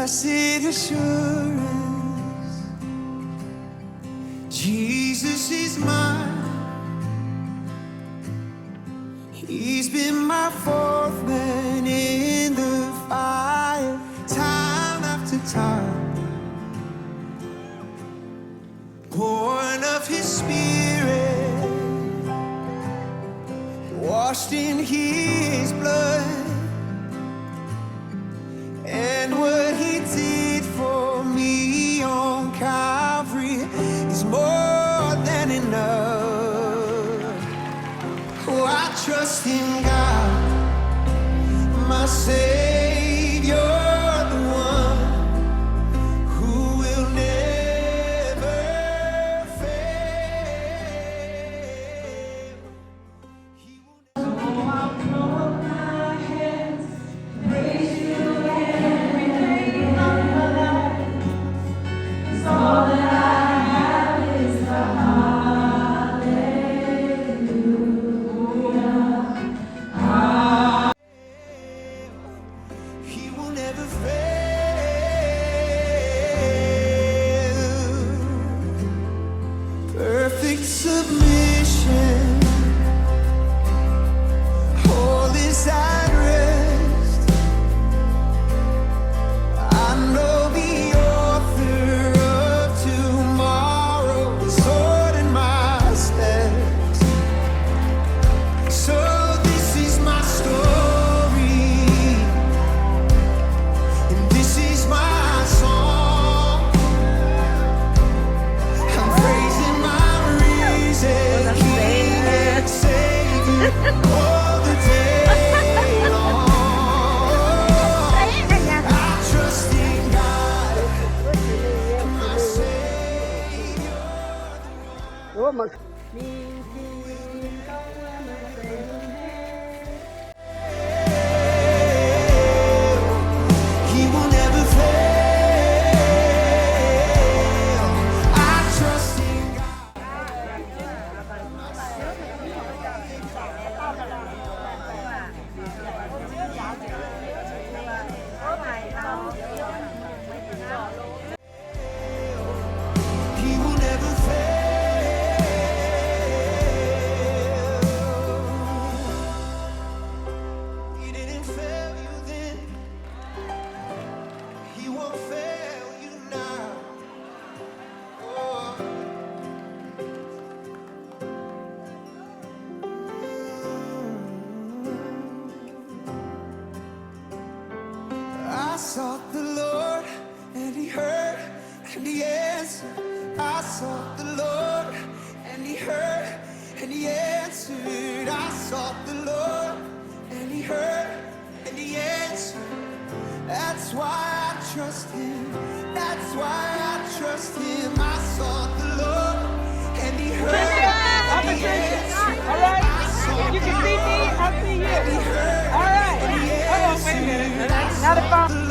Blessed assurance, Jesus is mine. He's been my fourth man in the fire, time after time. Born of His Spirit, washed in His blood. And what He did for me on Calvary is more than enough. Oh, I trust in God, my Savior, the one who will never fail. He will He will never fail. Perfect submission, all is at rest. I know the author of tomorrow is ordering my steps. So this is my story, and this is my song. I'm praising my risen King and Savior all the day long. I trust in God, my Savior. He will never fail. I trust in God. He will never fail. He didn't fail you then. He won't fail you now. Oh. I sought the Lord, and He heard, and He answered. I sought the Lord, and He heard, and He answered. I sought the Lord, and He heard, and He answered. That's why I trust Him. That's why I trust Him. I sought the Lord, and He heard, and He answered. All right. I sought You the can see me, Lord, I'll see you. and He heard, All right. and He Hold on, wait a answered. minute. I Not a sought problem. the